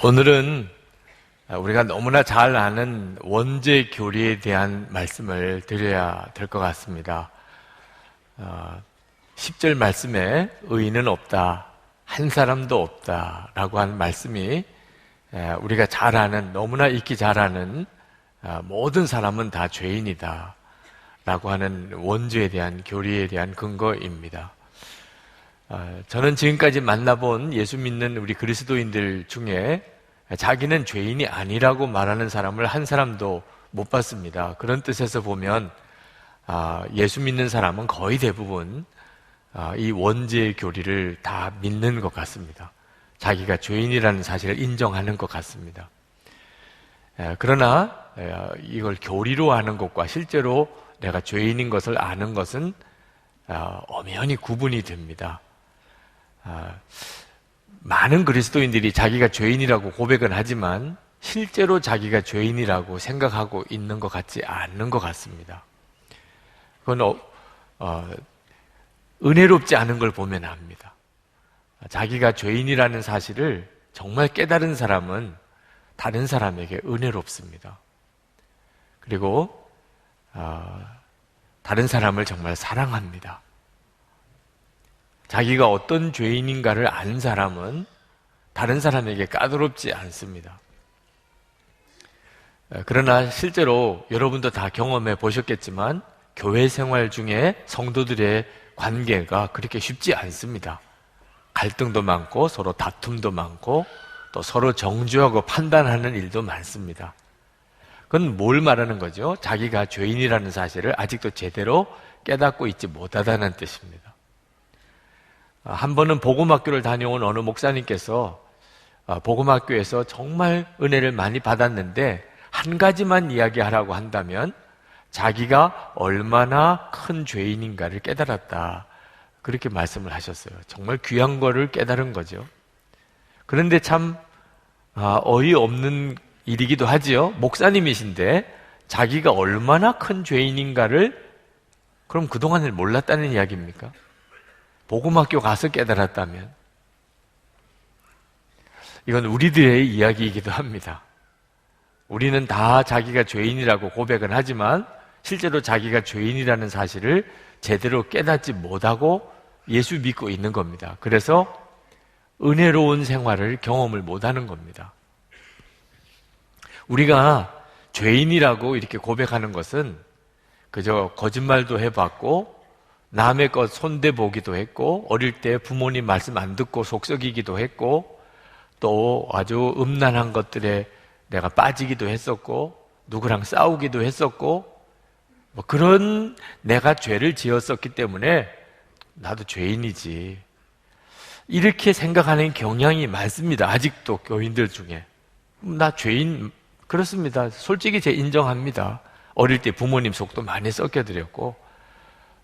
오늘은 우리가 너무나 잘 아는 원죄 교리에 대한 말씀을 드려야 될 것 같습니다. 10절 말씀에 의인은 없다, 한 사람도 없다 라고 하는 말씀이 우리가 잘 아는, 너무나 익히 잘 아는 모든 사람은 다 죄인이다 라고 하는 원죄에 대한 교리에 대한 근거입니다. 저는 지금까지 만나본 예수 믿는 우리 그리스도인들 중에 자기는 죄인이 아니라고 말하는 사람을 한 사람도 못 봤습니다. 그런 뜻에서 보면 예수 믿는 사람은 거의 대부분 이 원죄의 교리를 다 믿는 것 같습니다. 자기가 죄인이라는 사실을 인정하는 것 같습니다. 그러나 이걸 교리로 아는 것과 실제로 내가 죄인인 것을 아는 것은 엄연히 구분이 됩니다. 많은 그리스도인들이 자기가 죄인이라고 고백은 하지만 실제로 자기가 죄인이라고 생각하고 있는 것 같지 않는 것 같습니다. 그건 은혜롭지 않은 걸 보면 압니다. 자기가 죄인이라는 사실을 정말 깨달은 사람은 다른 사람에게 은혜롭습니다. 그리고 다른 사람을 정말 사랑합니다. 자기가 어떤 죄인인가를 아는 사람은 다른 사람에게 까다롭지 않습니다. 그러나 실제로 여러분도 다 경험해 보셨겠지만 교회 생활 중에 성도들의 관계가 그렇게 쉽지 않습니다. 갈등도 많고 서로 다툼도 많고 또 서로 정죄하고 판단하는 일도 많습니다. 그건 뭘 말하는 거죠? 자기가 죄인이라는 사실을 아직도 제대로 깨닫고 있지 못하다는 뜻입니다. 한 번은 복음학교를 다녀온 어느 목사님께서 복음학교에서 정말 은혜를 많이 받았는데 한 가지만 이야기하라고 한다면 자기가 얼마나 큰 죄인인가를 깨달았다, 그렇게 말씀을 하셨어요. 정말 귀한 거를 깨달은 거죠. 그런데 참 어이없는 일이기도 하지요. 목사님이신데 자기가 얼마나 큰 죄인인가를 그럼 그동안을 몰랐다는 이야기입니까? 복음학교 가서 깨달았다면 이건 우리들의 이야기이기도 합니다. 우리는 다 자기가 죄인이라고 고백은 하지만 실제로 자기가 죄인이라는 사실을 제대로 깨닫지 못하고 예수 믿고 있는 겁니다. 그래서 은혜로운 생활을 경험을 못하는 겁니다. 우리가 죄인이라고 이렇게 고백하는 것은 그저 거짓말도 해봤고 남의 것 손대보기도 했고 어릴 때 부모님 말씀 안 듣고 속썩이기도 했고 또 아주 음란한 것들에 내가 빠지기도 했었고 누구랑 싸우기도 했었고 뭐 그런 내가 죄를 지었었기 때문에 나도 죄인이지, 이렇게 생각하는 경향이 많습니다. 아직도 교인들 중에. 나 죄인, 그렇습니다. 솔직히 제 인정합니다. 어릴 때 부모님 속도 많이 썩여드렸고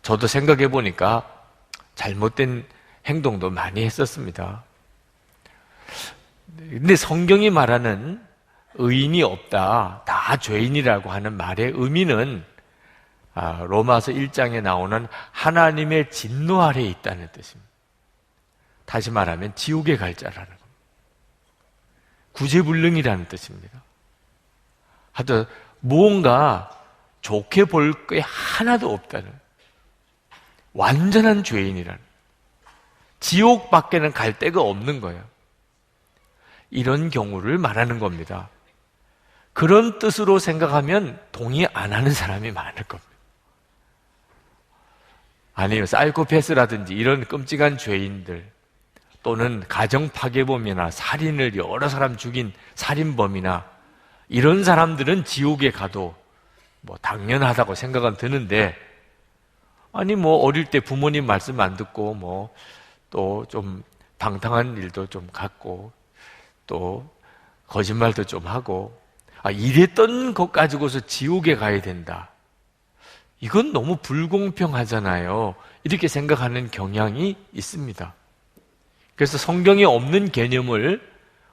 저도 생각해 보니까 잘못된 행동도 많이 했었습니다. 근데 성경이 말하는 의인이 없다, 다 죄인이라고 하는 말의 의미는 로마서 1장에 나오는 하나님의 진노 아래에 있다는 뜻입니다. 다시 말하면 지옥에 갈 자라는 겁니다. 구제불능이라는 뜻입니다. 하여튼 무언가 좋게 볼 게 하나도 없다는, 완전한 죄인이라는, 지옥밖에는 갈 데가 없는 거예요. 이런 경우를 말하는 겁니다. 그런 뜻으로 생각하면 동의 안 하는 사람이 많을 겁니다. 아니요, 사이코패스라든지 이런 끔찍한 죄인들 또는 가정파괴범이나 살인을 여러 사람 죽인 살인범이나 이런 사람들은 지옥에 가도 뭐 당연하다고 생각은 드는데, 아니 뭐 어릴 때 부모님 말씀 안 듣고 뭐 또 좀 방탕한 일도 좀 갖고 또 거짓말도 좀 하고 이랬던 것 가지고서 지옥에 가야 된다, 이건 너무 불공평하잖아요. 이렇게 생각하는 경향이 있습니다. 그래서 성경에 없는 개념을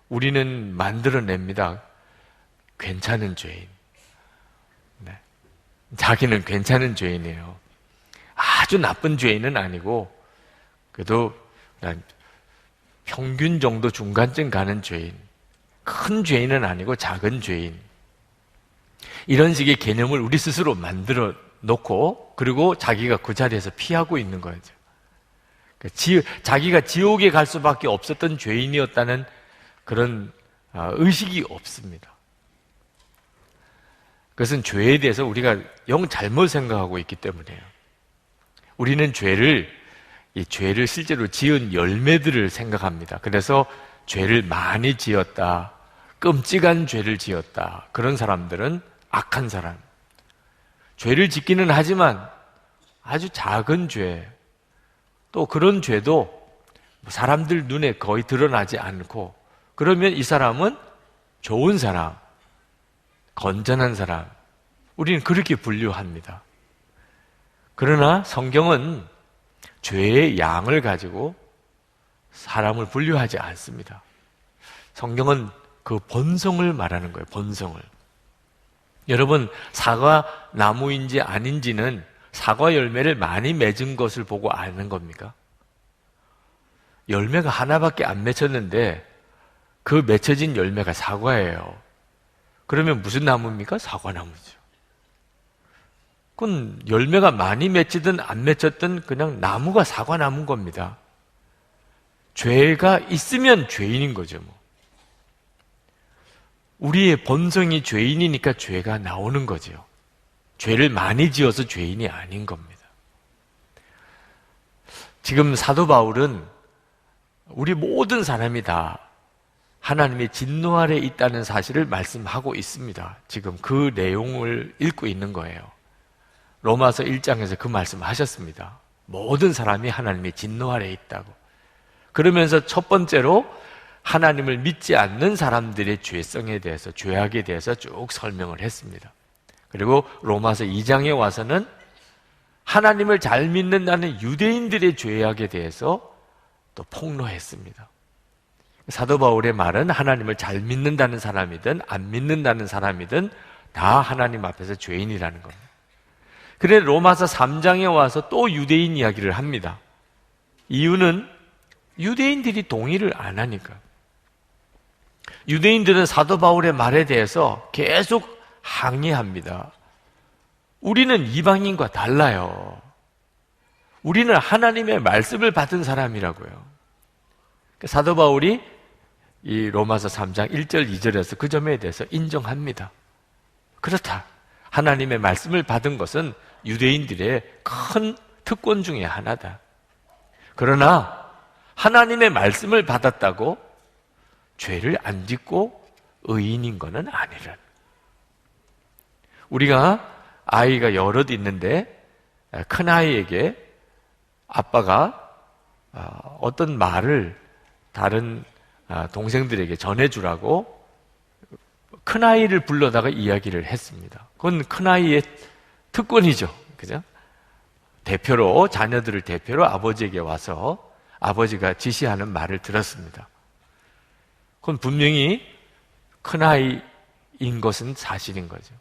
우리는 만들어냅니다. 괜찮은 죄인. 네. 자기는 괜찮은 죄인이에요. 아주 나쁜 죄인은 아니고 그래도 평균 정도 중간쯤 가는 죄인. 큰 죄인은 아니고 작은 죄인. 이런 식의 개념을 우리 스스로 만들어 놓고 그리고 자기가 그 자리에서 피하고 있는 거죠. 자기가 지옥에 갈 수밖에 없었던 죄인이었다는 그런 의식이 없습니다. 그것은 죄에 대해서 우리가 영 잘못 생각하고 있기 때문이에요. 우리는 이 죄를 실제로 지은 열매들을 생각합니다. 그래서 죄를 많이 지었다, 끔찍한 죄를 지었다, 그런 사람들은 악한 사람. 죄를 짓기는 하지만 아주 작은 죄, 또 그런 죄도 사람들 눈에 거의 드러나지 않고, 그러면 이 사람은 좋은 사람, 건전한 사람, 우리는 그렇게 분류합니다. 그러나 성경은 죄의 양을 가지고 사람을 분류하지 않습니다. 성경은 그 본성을 말하는 거예요. 본성을. 여러분, 사과 나무인지 아닌지는 사과 열매를 많이 맺은 것을 보고 아는 겁니까? 열매가 하나밖에 안 맺혔는데 그 맺혀진 열매가 사과예요. 그러면 무슨 나무입니까? 사과나무죠. 그건 열매가 많이 맺히든 안 맺혔든 그냥 나무가 사과나무인 겁니다. 죄가 있으면 죄인인 거죠. 우리의 본성이 죄인이니까 죄가 나오는 거죠. 죄를 많이 지어서 죄인이 아닌 겁니다. 지금 사도 바울은 우리 모든 사람이 다 하나님의 진노 아래 있다는 사실을 말씀하고 있습니다. 지금 그 내용을 읽고 있는 거예요. 로마서 1장에서 그 말씀 하셨습니다. 모든 사람이 하나님의 진노 아래 있다고. 그러면서 첫 번째로 하나님을 믿지 않는 사람들의 죄성에 대해서, 죄악에 대해서 쭉 설명을 했습니다. 그리고 로마서 2장에 와서는 하나님을 잘 믿는다는 유대인들의 죄악에 대해서 또 폭로했습니다. 사도 바울의 말은 하나님을 잘 믿는다는 사람이든 안 믿는다는 사람이든 다 하나님 앞에서 죄인이라는 겁니다. 그래 로마서 3장에 와서 또 유대인 이야기를 합니다. 이유는 유대인들이 동의를 안 하니까. 유대인들은 사도 바울의 말에 대해서 계속 항의합니다. 우리는 이방인과 달라요. 우리는 하나님의 말씀을 받은 사람이라고요. 사도 바울이 이 로마서 3장 1절 2절에서 그 점에 대해서 인정합니다. 그렇다. 하나님의 말씀을 받은 것은 유대인들의 큰 특권 중에 하나다. 그러나 하나님의 말씀을 받았다고 죄를 안 짓고 의인인 것은 아니라. 우리가 아이가 여럿 있는데 큰아이에게 아빠가 어떤 말을 다른 동생들에게 전해주라고 큰아이를 불러다가 이야기를 했습니다. 그건 큰아이의 특권이죠. 그죠? 대표로, 자녀들을 대표로 아버지에게 와서 아버지가 지시하는 말을 들었습니다. 그건 분명히 큰아이인 것은 사실인 거죠.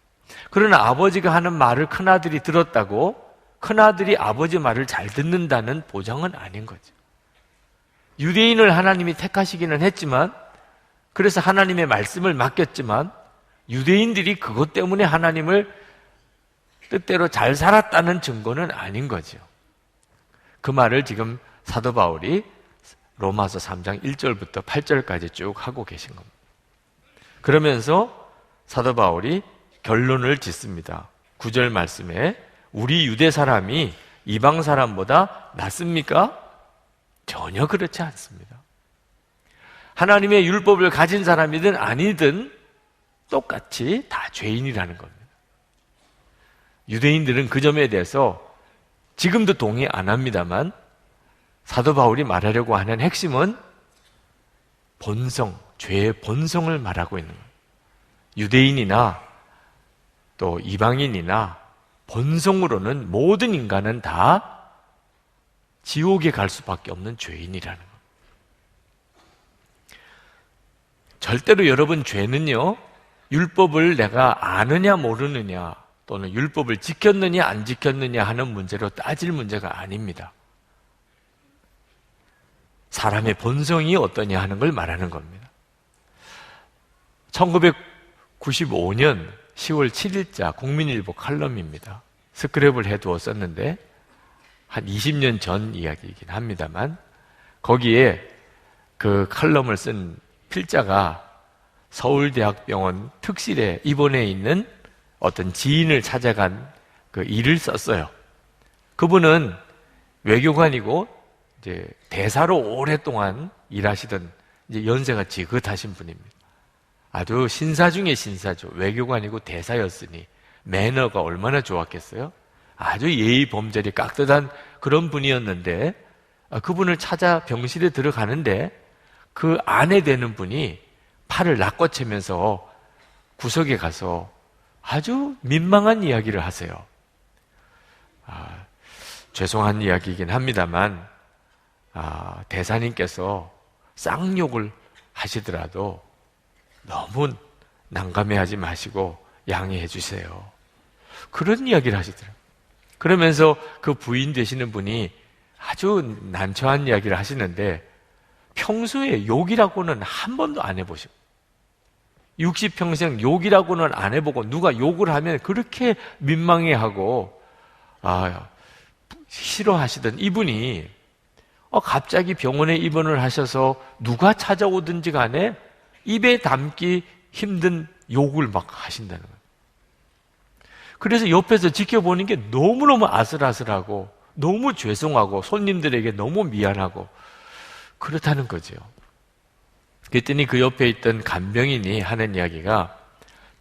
그러나 아버지가 하는 말을 큰아들이 들었다고 큰아들이 아버지 말을 잘 듣는다는 보장은 아닌 거죠. 유대인을 하나님이 택하시기는 했지만, 그래서 하나님의 말씀을 맡겼지만 유대인들이 그것 때문에 하나님을 뜻대로 잘 살았다는 증거는 아닌 거죠. 그 말을 지금 사도 바울이 로마서 3장 1절부터 8절까지 쭉 하고 계신 겁니다. 그러면서 사도 바울이 결론을 짓습니다. 9절 말씀에 우리 유대 사람이 이방 사람보다 낫습니까? 전혀 그렇지 않습니다. 하나님의 율법을 가진 사람이든 아니든 똑같이 다 죄인이라는 겁니다. 유대인들은 그 점에 대해서 지금도 동의 안 합니다만 사도 바울이 말하려고 하는 핵심은 본성, 죄의 본성을 말하고 있는 거예요. 유대인이나 또 이방인이나 본성으로는 모든 인간은 다 지옥에 갈 수밖에 없는 죄인이라는 거예요. 절대로 여러분 죄는요, 율법을 내가 아느냐 모르느냐 또는 율법을 지켰느냐 안 지켰느냐 하는 문제로 따질 문제가 아닙니다. 사람의 본성이 어떠냐 하는 걸 말하는 겁니다. 1995년 10월 7일자 국민일보 칼럼입니다. 스크랩을 해두었었는데 한 20년 전 이야기이긴 합니다만, 거기에 그 칼럼을 쓴 필자가 서울대학병원 특실에 입원해 있는 어떤 지인을 찾아간 그 일을 썼어요. 그분은 외교관이고 이제 대사로 오랫동안 일하시던 이제 연세가 지긋하신 분입니다. 아주 신사 중에 신사죠. 외교관이고 대사였으니 매너가 얼마나 좋았겠어요? 아주 예의 범절이 깍듯한 그런 분이었는데, 그분을 찾아 병실에 들어가는데 그 아내 되는 분이 팔을 낚아채면서 구석에 가서 아주 민망한 이야기를 하세요. 죄송한 이야기이긴 합니다만, 대사님께서 쌍욕을 하시더라도 너무 난감해하지 마시고 양해해 주세요. 그런 이야기를 하시더라고요. 그러면서 그 부인 되시는 분이 아주 난처한 이야기를 하시는데, 평소에 욕이라고는 한 번도 안 해보시고, 60평생 욕이라고는 안 해보고, 누가 욕을 하면 그렇게 민망해하고 싫어하시던 이분이 갑자기 병원에 입원을 하셔서 누가 찾아오든지 간에 입에 담기 힘든 욕을 막 하신다는 거예요. 그래서 옆에서 지켜보는 게 너무너무 아슬아슬하고 너무 죄송하고 손님들에게 너무 미안하고 그렇다는 거죠. 그랬더니 그 옆에 있던 간병인이 하는 이야기가,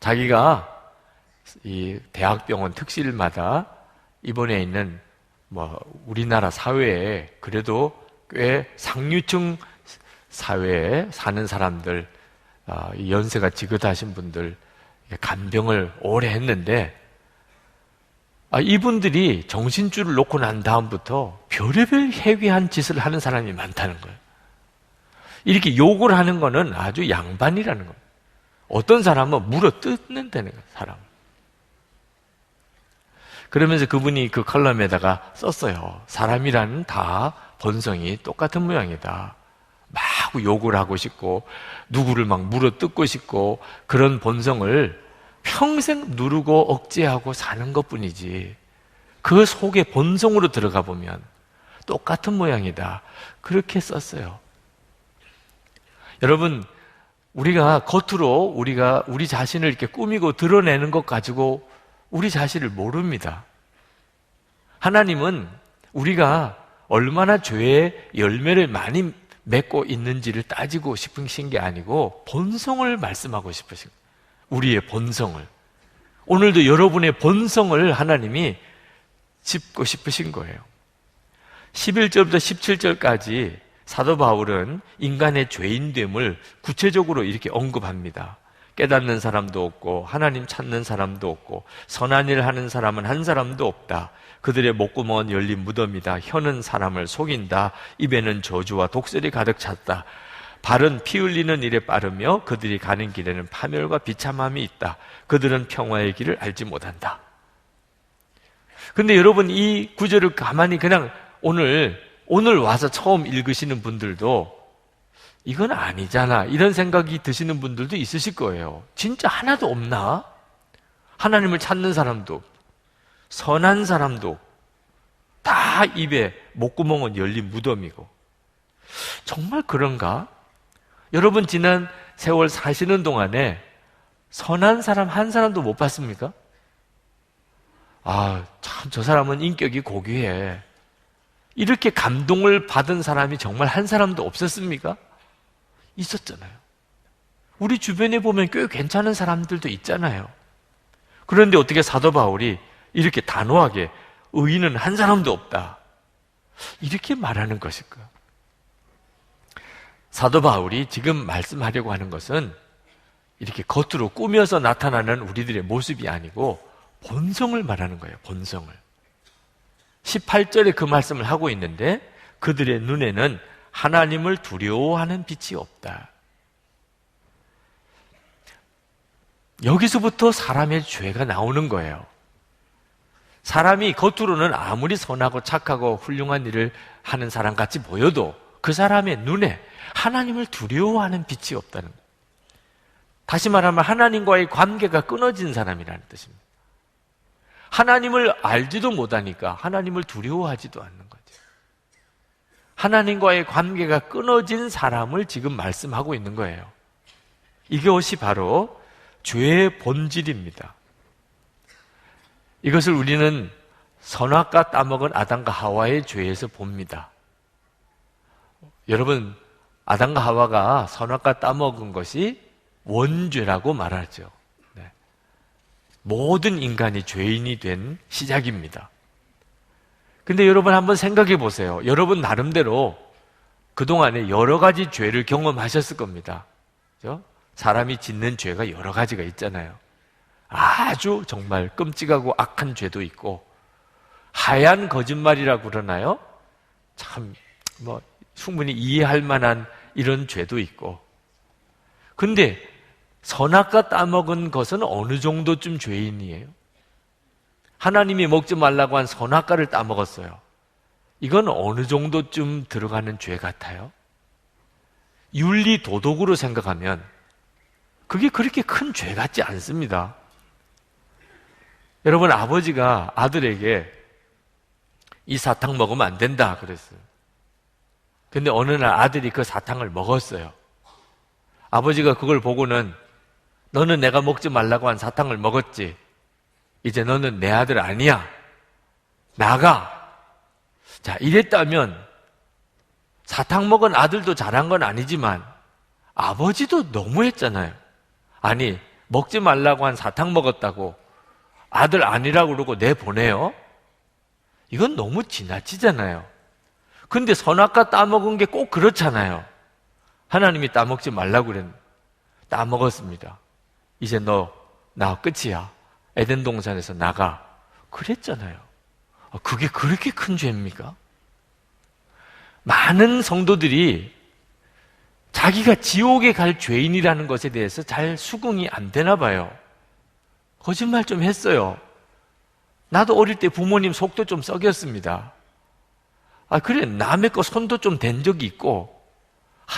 자기가 이 대학병원 특실마다 입원해 있는 우리나라 사회에 그래도 꽤 상류층 사회에 사는 사람들, 연세가 지긋하신 분들 간병을 오래 했는데, 이분들이 정신줄을 놓고 난 다음부터 별의별 해괴한 짓을 하는 사람이 많다는 거예요. 이렇게 욕을 하는 거는 아주 양반이라는 거예요. 어떤 사람은 물어 뜯는다는 거예요, 사람. 그러면서 그분이 그 칼럼에다가 썼어요. 사람이라는 다 본성이 똑같은 모양이다. 막 욕을 하고 싶고 누구를 막 물어 뜯고 싶고 그런 본성을 평생 누르고 억제하고 사는 것뿐이지, 그 속에 본성으로 들어가 보면 똑같은 모양이다. 그렇게 썼어요. 여러분, 우리가 겉으로 우리 자신을 이렇게 꾸미고 드러내는 것 가지고 우리 자신을 모릅니다. 하나님은 우리가 얼마나 죄의 열매를 많이 맺고 있는지를 따지고 싶으신 게 아니고 본성을 말씀하고 싶으신 거예요. 우리의 본성을. 오늘도 여러분의 본성을 하나님이 짚고 싶으신 거예요. 11절부터 17절까지 사도 바울은 인간의 죄인됨을 구체적으로 이렇게 언급합니다. 깨닫는 사람도 없고 하나님 찾는 사람도 없고 선한 일 하는 사람은 한 사람도 없다. 그들의 목구멍은 열린 무덤이다. 혀는 사람을 속인다. 입에는 저주와 독설이 가득 찼다. 발은 피 흘리는 일에 빠르며 그들이 가는 길에는 파멸과 비참함이 있다. 그들은 평화의 길을 알지 못한다. 근데 여러분, 이 구절을 가만히 그냥 오늘 와서 처음 읽으시는 분들도 이건 아니잖아, 이런 생각이 드시는 분들도 있으실 거예요. 진짜 하나도 없나? 하나님을 찾는 사람도, 선한 사람도, 다 입에 목구멍은 열린 무덤이고. 정말 그런가? 여러분, 지난 세월 사시는 동안에 선한 사람 한 사람도 못 봤습니까? 참 저 사람은 인격이 고귀해. 이렇게 감동을 받은 사람이 정말 한 사람도 없었습니까? 있었잖아요. 우리 주변에 보면 꽤 괜찮은 사람들도 있잖아요. 그런데 어떻게 사도 바울이 이렇게 단호하게 의인은 한 사람도 없다, 이렇게 말하는 것일까? 사도 바울이 지금 말씀하려고 하는 것은 이렇게 겉으로 꾸며서 나타나는 우리들의 모습이 아니고 본성을 말하는 거예요. 본성을. 18절에 그 말씀을 하고 있는데, 그들의 눈에는 하나님을 두려워하는 빛이 없다. 여기서부터 사람의 죄가 나오는 거예요. 사람이 겉으로는 아무리 선하고 착하고 훌륭한 일을 하는 사람 같이 보여도 그 사람의 눈에 하나님을 두려워하는 빛이 없다는 거예요. 다시 말하면 하나님과의 관계가 끊어진 사람이라는 뜻입니다. 하나님을 알지도 못하니까 하나님을 두려워하지도 않는 거죠. 하나님과의 관계가 끊어진 사람을 지금 말씀하고 있는 거예요. 이것이 바로 죄의 본질입니다. 이것을 우리는 선악과 따먹은 아담과 하와의 죄에서 봅니다. 여러분, 아담과 하와가 선악과 따먹은 것이 원죄라고 말하죠. 네. 모든 인간이 죄인이 된 시작입니다. 근데 여러분 한번 생각해 보세요. 여러분 나름대로 그동안에 여러 가지 죄를 경험하셨을 겁니다. 그렇죠? 사람이 짓는 죄가 여러 가지가 있잖아요. 아주 정말 끔찍하고 악한 죄도 있고, 하얀 거짓말이라고 그러나요? 참, 충분히 이해할 만한 이런 죄도 있고. 근데 선악과 따먹은 것은 어느 정도쯤 죄인이에요? 하나님이 먹지 말라고 한 선악과를 따먹었어요. 이건 어느 정도쯤 들어가는 죄 같아요? 윤리 도덕으로 생각하면 그게 그렇게 큰 죄 같지 않습니다. 여러분, 아버지가 아들에게 이 사탕 먹으면 안 된다 그랬어요. 근데 어느 날 아들이 그 사탕을 먹었어요. 아버지가 그걸 보고는 너는 내가 먹지 말라고 한 사탕을 먹었지. 이제 너는 내 아들 아니야. 나가. 자, 이랬다면 사탕 먹은 아들도 잘한 건 아니지만 아버지도 너무했잖아요. 아니, 먹지 말라고 한 사탕 먹었다고 아들 아니라고 그러고 내보내요? 이건 너무 지나치잖아요. 근데 선악과 따먹은 게 꼭 그렇잖아요. 하나님이 따먹지 말라고 그랬는데 따먹었습니다. 이제 너 나 끝이야. 에덴 동산에서 나가. 그랬잖아요. 그게 그렇게 큰 죄입니까? 많은 성도들이 자기가 지옥에 갈 죄인이라는 것에 대해서 잘 수긍이 안 되나 봐요. 거짓말 좀 했어요. 나도 어릴 때 부모님 속도 좀 썩였습니다. 그래, 남의 거 손도 좀 댄 적이 있고,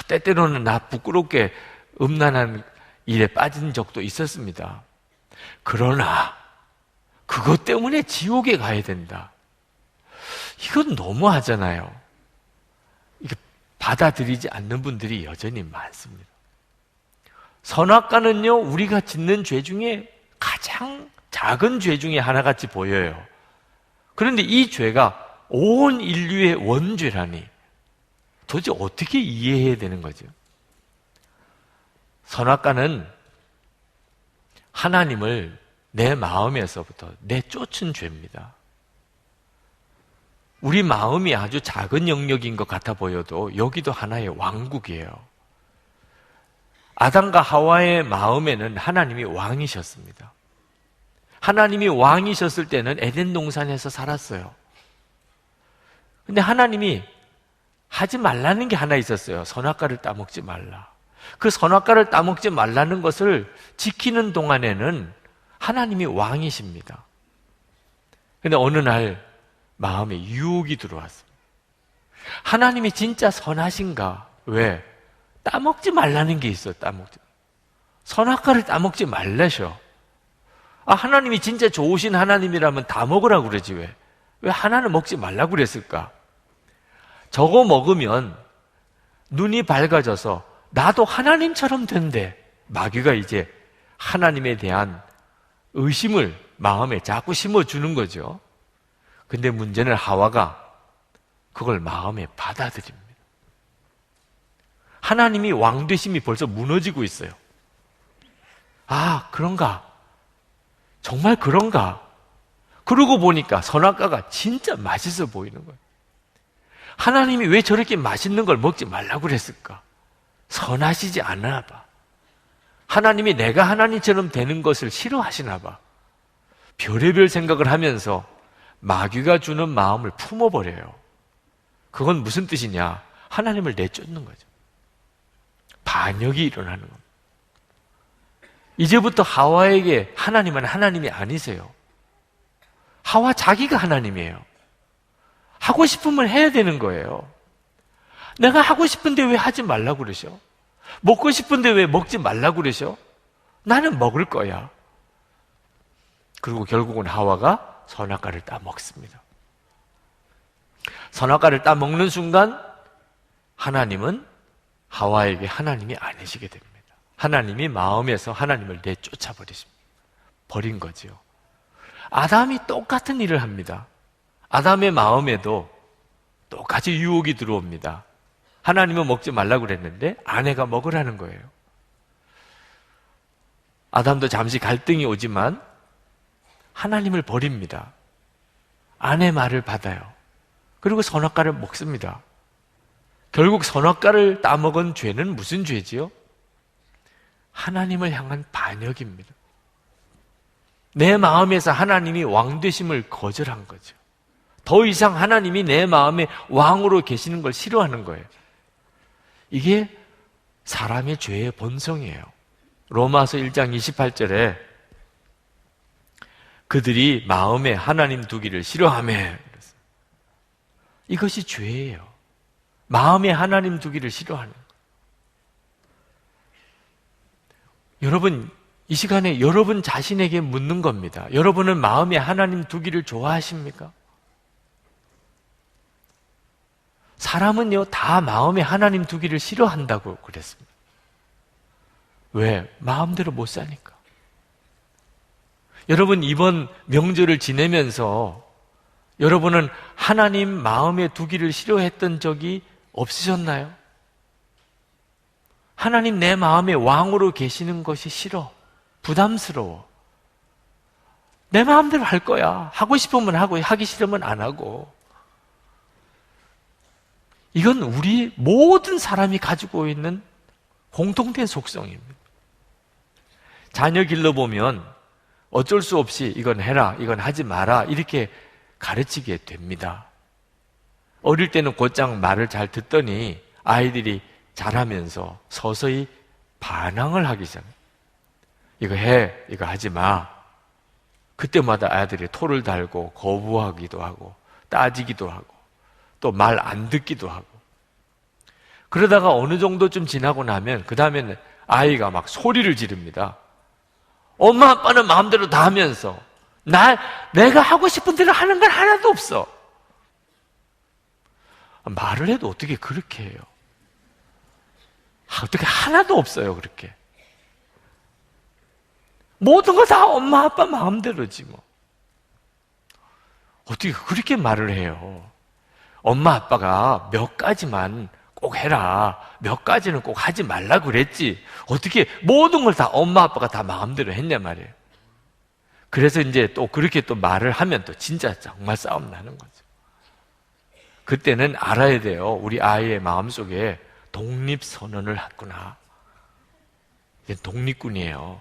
때때로는 나 부끄럽게 음란한 일에 빠진 적도 있었습니다. 그러나 그것 때문에 지옥에 가야 된다. 이건 너무하잖아요. 이게 받아들이지 않는 분들이 여전히 많습니다. 선악과는요, 우리가 짓는 죄 중에 가장 작은 죄 중에 하나같이 보여요. 그런데 이 죄가 온 인류의 원죄라니 도대체 어떻게 이해해야 되는 거죠? 선악과는 하나님을 내 마음에서부터 내쫓은 죄입니다. 우리 마음이 아주 작은 영역인 것 같아 보여도 여기도 하나의 왕국이에요. 아담과 하와의 마음에는 하나님이 왕이셨습니다. 하나님이 왕이셨을 때는 에덴 동산에서 살았어요. 근데 하나님이 하지 말라는 게 하나 있었어요. 선악과를 따먹지 말라. 그 선악과를 따먹지 말라는 것을 지키는 동안에는 하나님이 왕이십니다. 근데 어느 날 마음에 유혹이 들어왔습니다. 하나님이 진짜 선하신가? 왜? 따먹지 말라는 게 있어요. 선악과를 따먹지 말라셔. 하나님이 진짜 좋으신 하나님이라면 다 먹으라고 그러지 왜? 왜 하나는 먹지 말라고 그랬을까? 저거 먹으면 눈이 밝아져서 나도 하나님처럼 된대. 마귀가 이제 하나님에 대한 의심을 마음에 자꾸 심어주는 거죠. 근데 문제는 하와가 그걸 마음에 받아들입니다. 하나님이 왕 되심이 벌써 무너지고 있어요. 그런가? 정말 그런가? 그러고 보니까 선악과가 진짜 맛있어 보이는 거예요. 하나님이 왜 저렇게 맛있는 걸 먹지 말라고 그랬을까? 선하시지 않나 봐. 하나님이 내가 하나님처럼 되는 것을 싫어하시나 봐. 별의별 생각을 하면서 마귀가 주는 마음을 품어버려요. 그건 무슨 뜻이냐? 하나님을 내쫓는 거죠. 반역이 일어나는 겁니다. 이제부터 하와에게 하나님은 하나님이 아니세요. 하와 자기가 하나님이에요. 하고 싶으면 해야 되는 거예요. 내가 하고 싶은데 왜 하지 말라고 그러셔? 먹고 싶은데 왜 먹지 말라고 그러셔? 나는 먹을 거야. 그리고 결국은 하와가 선악과를 따먹습니다. 선악과를 따먹는 순간 하나님은 하와에게 하나님이 아니시게 됩니다. 하나님이 마음에서 하나님을 내쫓아 버리십니다. 버린 거죠. 아담이 똑같은 일을 합니다. 아담의 마음에도 똑같이 유혹이 들어옵니다. 하나님은 먹지 말라고 그랬는데 아내가 먹으라는 거예요. 아담도 잠시 갈등이 오지만 하나님을 버립니다. 아내 말을 받아요. 그리고 선악과를 먹습니다. 결국 선악과를 따먹은 죄는 무슨 죄지요? 하나님을 향한 반역입니다. 내 마음에서 하나님이 왕 되심을 거절한 거죠. 더 이상 하나님이 내 마음에 왕으로 계시는 걸 싫어하는 거예요. 이게 사람의 죄의 본성이에요. 로마서 1장 28절에 그들이 마음에 하나님 두기를 싫어하며, 이것이 죄예요. 마음에 하나님 두기를 싫어하는 거예요. 여러분, 이 시간에 여러분 자신에게 묻는 겁니다. 여러분은 마음에 하나님 두기를 좋아하십니까? 사람은요, 다 마음에 하나님 두기를 싫어한다고 그랬습니다. 왜? 마음대로 못 사니까. 여러분, 이번 명절을 지내면서 여러분은 하나님 마음에 두기를 싫어했던 적이 없으셨나요? 하나님 내 마음에 왕으로 계시는 것이 싫어. 부담스러워. 내 마음대로 할 거야. 하고 싶으면 하고, 하기 싫으면 안 하고. 이건 우리 모든 사람이 가지고 있는 공통된 속성입니다. 자녀 길러보면 어쩔 수 없이 이건 해라, 이건 하지 마라 이렇게 가르치게 됩니다. 어릴 때는 곧장 말을 잘 듣더니 아이들이 자라면서 서서히 반항을 하기 시작해요. 이거 해, 이거 하지 마. 그때마다 아이들이 토를 달고 거부하기도 하고 따지기도 하고 또 말 안 듣기도 하고, 그러다가 어느 정도쯤 지나고 나면 그 다음에는 아이가 막 소리를 지릅니다. 엄마 아빠는 마음대로 다 하면서 내가 하고 싶은 대로 하는 건 하나도 없어. 말을 해도 어떻게 그렇게 해요? 어떻게 하나도 없어요, 그렇게. 모든 거 다 엄마 아빠 마음대로지 뭐. 어떻게 그렇게 말을 해요? 엄마 아빠가 몇 가지만 꼭 해라, 몇 가지는 꼭 하지 말라 그랬지, 어떻게 모든 걸 다 엄마 아빠가 다 마음대로 했냐 말이에요. 그래서 이제 또 그렇게 또 말을 하면 또 진짜 정말 싸움 나는 거죠. 그때는 알아야 돼요. 우리 아이의 마음속에 독립선언을 했구나. 이제 독립군이에요.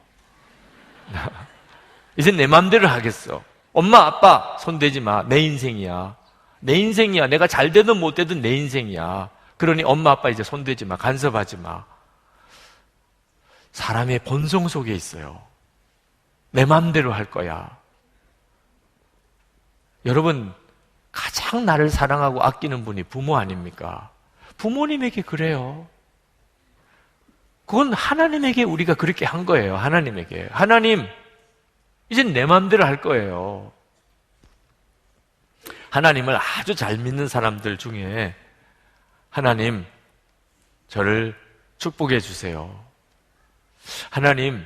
이제 내 마음대로 하겠어. 엄마 아빠 손대지 마. 내 인생이야. 내 인생이야. 내가 잘 되든 못 되든 내 인생이야. 그러니 엄마 아빠 이제 손대지 마. 간섭하지 마. 사람의 본성 속에 있어요. 내 마음대로 할 거야. 여러분, 가장 나를 사랑하고 아끼는 분이 부모 아닙니까? 부모님에게 그래요. 그건 하나님에게 우리가 그렇게 한 거예요. 하나님에게. 하나님, 이젠 내 마음대로 할 거예요. 하나님을 아주 잘 믿는 사람들 중에 하나님, 저를 축복해 주세요. 하나님,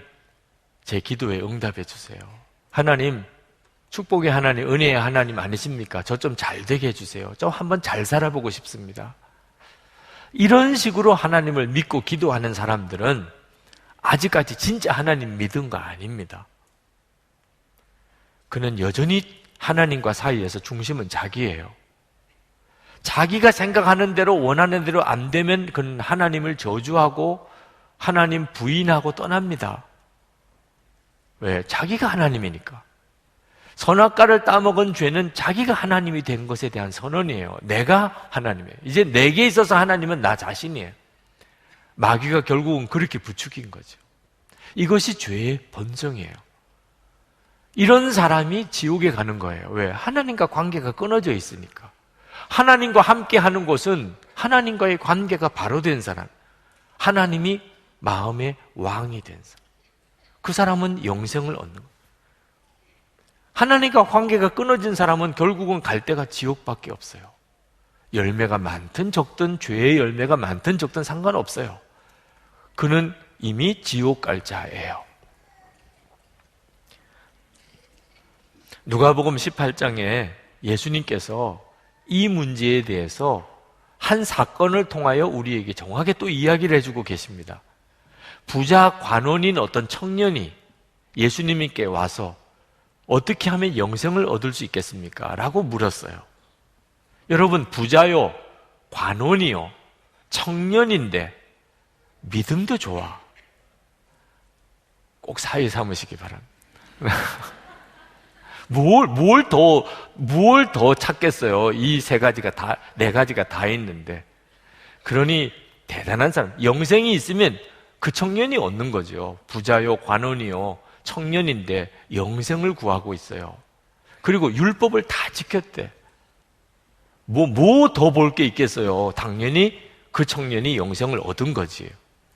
제 기도에 응답해 주세요. 하나님, 축복의 하나님, 은혜의 하나님 아니십니까? 저 좀 잘 되게 해주세요. 저 한번 잘 살아보고 싶습니다. 이런 식으로 하나님을 믿고 기도하는 사람들은 아직까지 진짜 하나님 믿은 거 아닙니다. 그는 여전히 하나님과 사이에서 중심은 자기예요. 자기가 생각하는 대로 원하는 대로 안 되면 그는 하나님을 저주하고 하나님 부인하고 떠납니다. 왜? 자기가 하나님이니까. 선악과를 따먹은 죄는 자기가 하나님이 된 것에 대한 선언이에요. 내가 하나님이에요. 이제 내게 있어서 하나님은 나 자신이에요. 마귀가 결국은 그렇게 부추긴 거죠. 이것이 죄의 본성이에요. 이런 사람이 지옥에 가는 거예요. 왜? 하나님과 관계가 끊어져 있으니까. 하나님과 함께 하는 곳은 하나님과의 관계가 바로 된 사람, 하나님이 마음의 왕이 된 사람. 그 사람은 영생을 얻는 거예요. 하나님과 관계가 끊어진 사람은 결국은 갈 데가 지옥밖에 없어요. 열매가 많든 적든, 죄의 열매가 많든 적든 상관없어요. 그는 이미 지옥 갈 자예요. 누가복음 18장에 예수님께서 이 문제에 대해서 한 사건을 통하여 우리에게 정확하게 또 이야기를 해주고 계십니다. 부자 관원인 어떤 청년이 예수님께 와서 어떻게 하면 영생을 얻을 수 있겠습니까? 라고 물었어요. 여러분, 부자요, 관원이요, 청년인데 믿음도 좋아. 꼭 사위 삼으시기 바랍니다. 뭘 더 찾겠어요? 이 세 가지가 다, 네 가지가 다 있는데. 그러니 대단한 사람, 영생이 있으면 그 청년이 얻는 거죠. 부자요, 관원이요, 청년인데 영생을 구하고 있어요. 그리고 율법을 다 지켰대. 뭐 더 볼 게 있겠어요? 당연히 그 청년이 영생을 얻은 거지.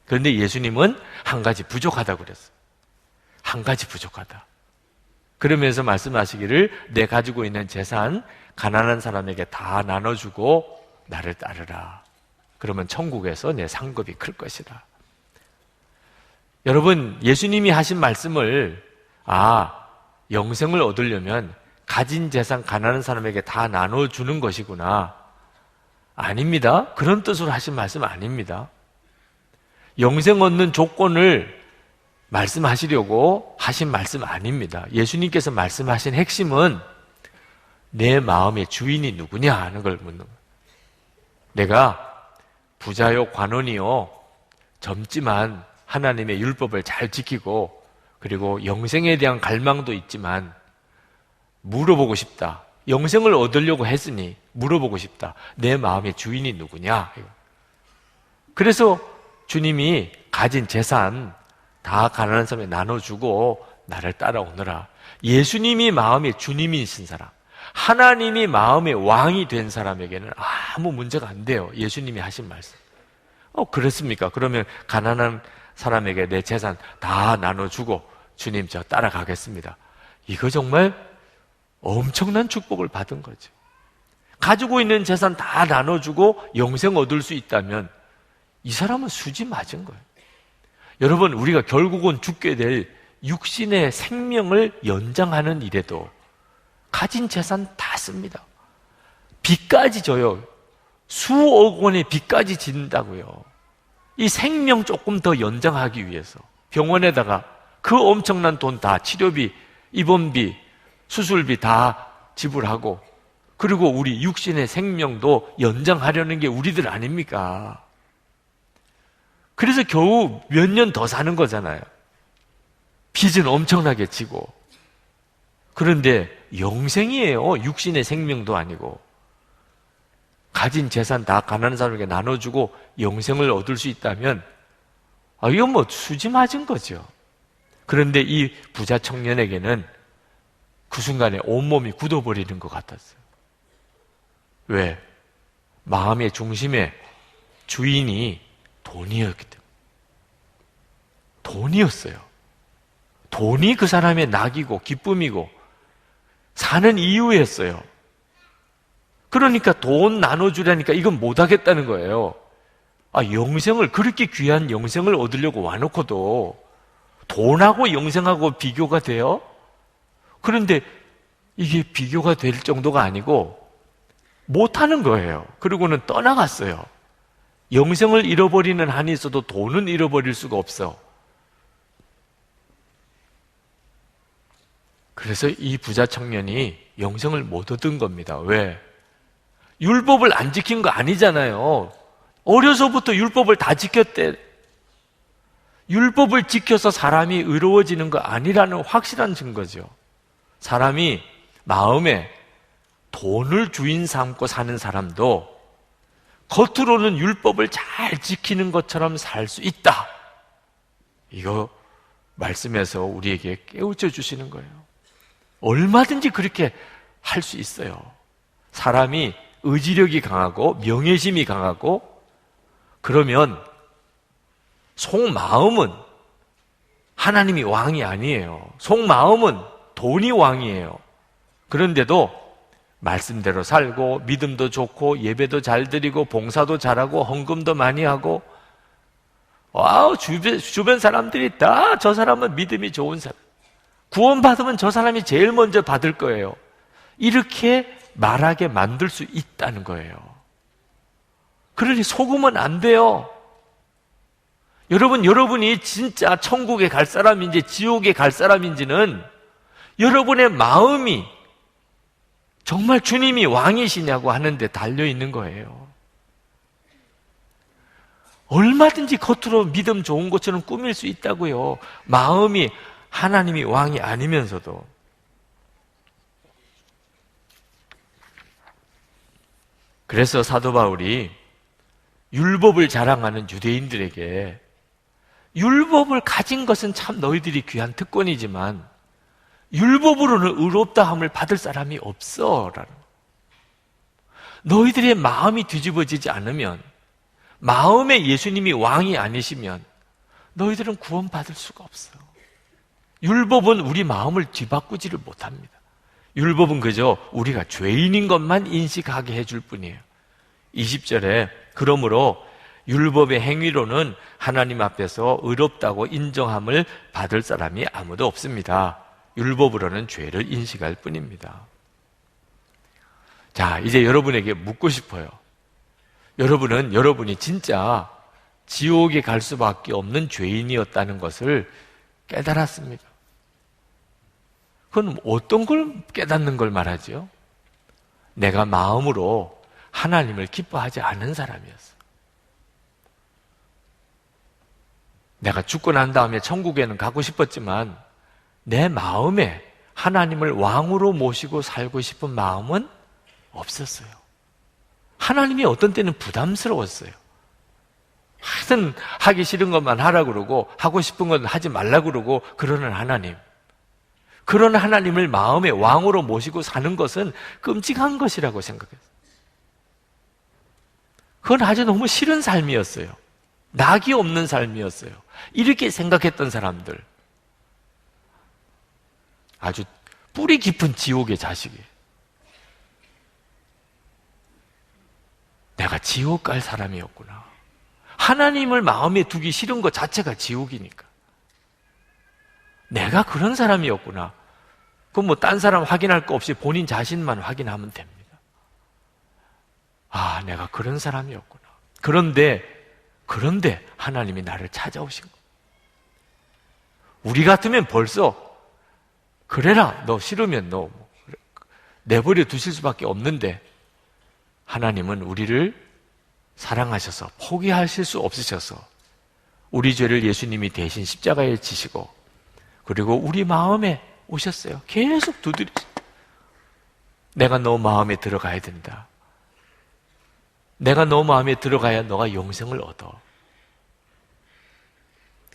그런데 예수님은 한 가지 부족하다고 그랬어요. 한 가지 부족하다. 그러면서 말씀하시기를 내 가지고 있는 재산 가난한 사람에게 다 나눠주고 나를 따르라. 그러면 천국에서 내 상급이 클 것이다. 여러분, 예수님이 하신 말씀을 영생을 얻으려면 가진 재산 가난한 사람에게 다 나눠주는 것이구나. 아닙니다. 그런 뜻으로 하신 말씀 아닙니다. 영생 얻는 조건을 말씀하시려고 하신 말씀 아닙니다. 예수님께서 말씀하신 핵심은 내 마음의 주인이 누구냐 하는 걸 묻는 거예요. 내가 부자요, 관원이요, 젊지만 하나님의 율법을 잘 지키고 그리고 영생에 대한 갈망도 있지만 물어보고 싶다. 영생을 얻으려고 했으니 물어보고 싶다. 내 마음의 주인이 누구냐? 그래서 주님이 가진 재산 다 가난한 사람에 나눠주고 나를 따라오너라. 예수님이 마음의 주님이신 사람, 하나님이 마음의 왕이 된 사람에게는 아무 문제가 안 돼요. 예수님이 하신 말씀. 그렇습니까? 그러면 가난한 사람에게 내 재산 다 나눠주고 주님 저 따라가겠습니다. 이거 정말 엄청난 축복을 받은 거죠. 가지고 있는 재산 다 나눠주고 영생 얻을 수 있다면 이 사람은 수지 맞은 거예요. 여러분, 우리가 결국은 죽게 될 육신의 생명을 연장하는 일에도 가진 재산 다 씁니다. 빚까지 져요. 수억 원의 빚까지 진다고요. 이 생명 조금 더 연장하기 위해서 병원에다가 그 엄청난 돈 다 치료비, 입원비, 수술비 다 지불하고 그리고 우리 육신의 생명도 연장하려는 게 우리들 아닙니까? 그래서 겨우 몇 년 더 사는 거잖아요. 빚은 엄청나게 지고. 그런데 영생이에요. 육신의 생명도 아니고. 가진 재산 다 가난한 사람에게 나눠주고 영생을 얻을 수 있다면 이건 뭐 수지 맞은 거죠. 그런데 이 부자 청년에게는 그 순간에 온몸이 굳어버리는 것 같았어요. 왜? 마음의 중심에 주인이 돈이었기 때문에. 돈이었어요. 돈이 그 사람의 낙이고 기쁨이고 사는 이유였어요. 그러니까 돈 나눠주라니까 이건 못하겠다는 거예요. 영생을, 그렇게 귀한 영생을 얻으려고 와놓고도 돈하고 영생하고 비교가 돼요? 그런데 이게 비교가 될 정도가 아니고 못하는 거예요. 그리고는 떠나갔어요. 영생을 잃어버리는 한이 있어도 돈은 잃어버릴 수가 없어. 그래서 이 부자 청년이 영생을 못 얻은 겁니다. 왜? 율법을 안 지킨 거 아니잖아요. 어려서부터 율법을 다 지켰대. 율법을 지켜서 사람이 의로워지는 거 아니라는 확실한 증거죠. 사람이 마음에 돈을 주인 삼고 사는 사람도 겉으로는 율법을 잘 지키는 것처럼 살 수 있다. 이거 말씀에서 우리에게 깨우쳐 주시는 거예요. 얼마든지 그렇게 할 수 있어요. 사람이 의지력이 강하고 명예심이 강하고 그러면 속마음은 하나님이 왕이 아니에요. 속마음은 돈이 왕이에요. 그런데도 말씀대로 살고 믿음도 좋고 예배도 잘 드리고 봉사도 잘하고 헌금도 많이 하고 와우, 주변 사람들이 다 저 사람은 믿음이 좋은 사람, 구원받으면 저 사람이 제일 먼저 받을 거예요. 이렇게 말하게 만들 수 있다는 거예요. 그러니 속으면 안 돼요. 여러분이 진짜 천국에 갈 사람인지 지옥에 갈 사람인지는 여러분의 마음이 정말 주님이 왕이시냐고 하는 데 달려 있는 거예요. 얼마든지 겉으로 믿음 좋은 것처럼 꾸밀 수 있다고요. 마음이 하나님이 왕이 아니면서도. 그래서 사도 바울이 율법을 자랑하는 유대인들에게 율법을 가진 것은 참 너희들이 귀한 특권이지만 율법으로는 의롭다함을 받을 사람이 없어 라는. 너희들의 마음이 뒤집어지지 않으면, 마음에 예수님이 왕이 아니시면 너희들은 구원받을 수가 없어요. 율법은 우리 마음을 뒤바꾸지를 못합니다. 율법은 그저 우리가 죄인인 것만 인식하게 해줄 뿐이에요. 20절에 그러므로 율법의 행위로는 하나님 앞에서 의롭다고 인정함을 받을 사람이 아무도 없습니다. 율법으로는 죄를 인식할 뿐입니다. 자, 이제 여러분에게 묻고 싶어요. 여러분이 진짜 지옥에 갈 수밖에 없는 죄인이었다는 것을 깨달았습니다. 그건 어떤 걸 깨닫는 걸 말하죠? 내가 마음으로 하나님을 기뻐하지 않은 사람이었어. 내가 죽고 난 다음에 천국에는 가고 싶었지만 내 마음에 하나님을 왕으로 모시고 살고 싶은 마음은 없었어요. 하나님이 어떤 때는 부담스러웠어요. 하여튼 하기 싫은 것만 하라 그러고 하고 싶은 건 하지 말라 그러고 그러는 하나님. 그런 하나님을 마음의 왕으로 모시고 사는 것은 끔찍한 것이라고 생각했어요. 그건 아주 너무 싫은 삶이었어요. 낙이 없는 삶이었어요. 이렇게 생각했던 사람들, 아주 뿌리 깊은 지옥의 자식이에요. 내가 지옥 갈 사람이었구나. 하나님을 마음에 두기 싫은 것 자체가 지옥이니까. 내가 그런 사람이었구나. 그럼 뭐 딴 사람 확인할 거 없이 본인 자신만 확인하면 됩니다. 아, 내가 그런 사람이었구나. 그런데 하나님이 나를 찾아오신 거예요. 우리 같으면 벌써 그래라, 너 싫으면 너 내버려 두실 수밖에 없는데 하나님은 우리를 사랑하셔서 포기하실 수 없으셔서 우리 죄를 예수님이 대신 십자가에 지시고 그리고 우리 마음에 오셨어요. 계속 두드리세요. 내가 너 마음에 들어가야 된다. 내가 너 마음에 들어가야 너가 영생을 얻어.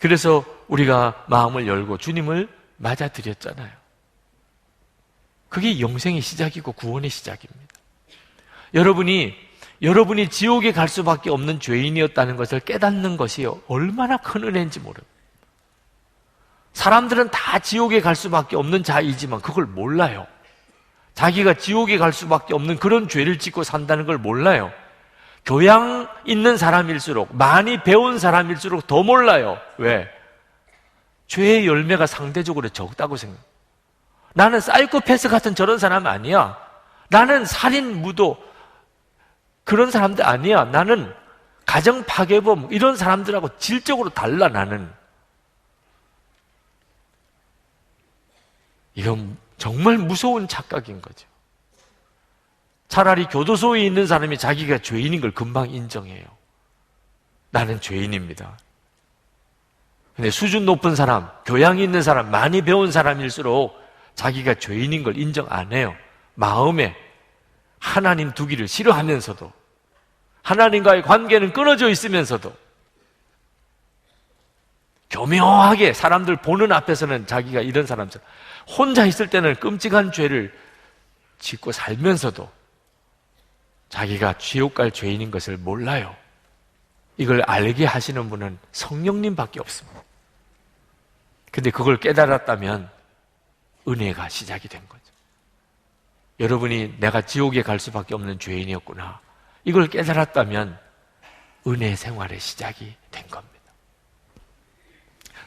그래서 우리가 마음을 열고 주님을 맞아들였잖아요. 그게 영생의 시작이고 구원의 시작입니다. 여러분이 지옥에 갈 수밖에 없는 죄인이었다는 것을 깨닫는 것이 얼마나 큰 은혜인지 모릅니다. 사람들은 다 지옥에 갈 수밖에 없는 자이지만 그걸 몰라요. 자기가 지옥에 갈 수밖에 없는 그런 죄를 짓고 산다는 걸 몰라요. 교양 있는 사람일수록, 많이 배운 사람일수록 더 몰라요. 왜? 죄의 열매가 상대적으로 적다고 생각해요. 나는 사이코패스 같은 저런 사람 아니야. 나는 살인, 무도 그런 사람들 아니야. 나는 가정 파괴범 이런 사람들하고 질적으로 달라. 나는 이건 정말 무서운 착각인 거죠. 차라리 교도소에 있는 사람이 자기가 죄인인 걸 금방 인정해요. 나는 죄인입니다. 근데 수준 높은 사람, 교양이 있는 사람, 많이 배운 사람일수록 자기가 죄인인 걸 인정 안 해요. 마음에 하나님 두기를 싫어하면서도, 하나님과의 관계는 끊어져 있으면서도 교묘하게 사람들 보는 앞에서는 자기가 이런 사람처럼, 혼자 있을 때는 끔찍한 죄를 짓고 살면서도 자기가 지옥 갈 죄인인 것을 몰라요. 이걸 알게 하시는 분은 성령님밖에 없습니다. 근데 그걸 깨달았다면 은혜가 시작이 된 거죠. 여러분이 내가 지옥에 갈 수밖에 없는 죄인이었구나, 이걸 깨달았다면 은혜 생활의 시작이 된 겁니다.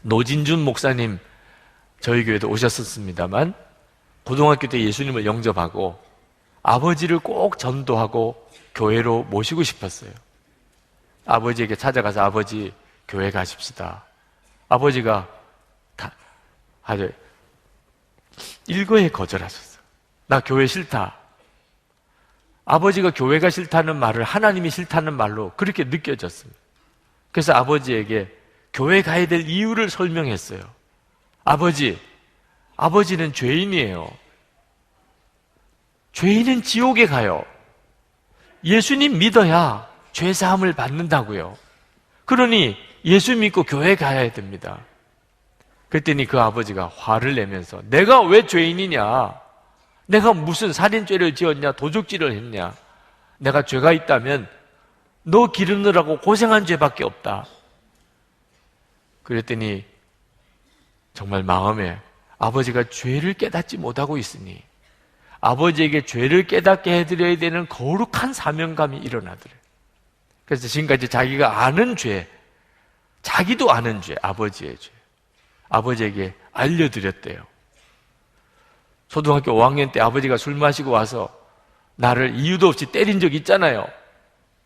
노진준 목사님 저희 교회도 오셨었습니다만 고등학교 때 예수님을 영접하고 아버지를 꼭 전도하고 교회로 모시고 싶었어요. 아버지에게 찾아가서 아버지 교회 가십시다. 아버지가 아주 일거에 거절하셨어요. 나 교회 싫다. 아버지가 교회가 싫다는 말을 하나님이 싫다는 말로 그렇게 느껴졌습니다. 그래서 아버지에게 교회 가야 될 이유를 설명했어요. 아버지는 죄인이에요. 죄인은 지옥에 가요. 예수님 믿어야 죄사함을 받는다고요. 그러니 예수 믿고 교회 가야 됩니다. 그랬더니 그 아버지가 화를 내면서 내가 왜 죄인이냐? 내가 무슨 살인죄를 지었냐? 도둑질을 했냐? 내가 죄가 있다면 너 기르느라고 고생한 죄밖에 없다. 그랬더니 정말 마음에 아버지가 죄를 깨닫지 못하고 있으니 아버지에게 죄를 깨닫게 해드려야 되는 거룩한 사명감이 일어나더래요. 그래서 지금까지 자기가 아는 죄, 자기도 아는 죄, 아버지의 죄, 아버지에게 알려드렸대요. 초등학교 5학년 때 아버지가 술 마시고 와서 나를 이유도 없이 때린 적 있잖아요.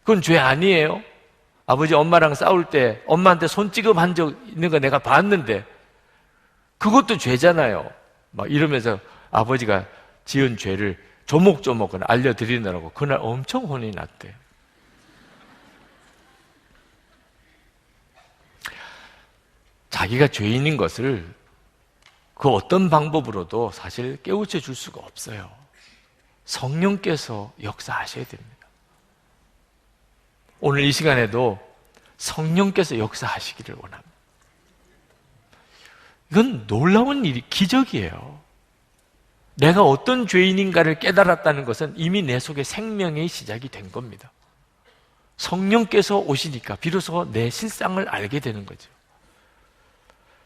그건 죄 아니에요? 아버지 엄마랑 싸울 때 엄마한테 손찌검한 적 있는 거 내가 봤는데 그것도 죄잖아요. 막 이러면서 아버지가 지은 죄를 조목조목은 알려드리느라고 그날 엄청 혼이 났대요. 자기가 죄인인 것을 그 어떤 방법으로도 사실 깨우쳐 줄 수가 없어요. 성령께서 역사하셔야 됩니다. 오늘 이 시간에도 성령께서 역사하시기를 원합니다. 이건 놀라운 일이, 기적이에요. 내가 어떤 죄인인가를 깨달았다는 것은 이미 내 속에 생명의 시작이 된 겁니다. 성령께서 오시니까 비로소 내 실상을 알게 되는 거죠.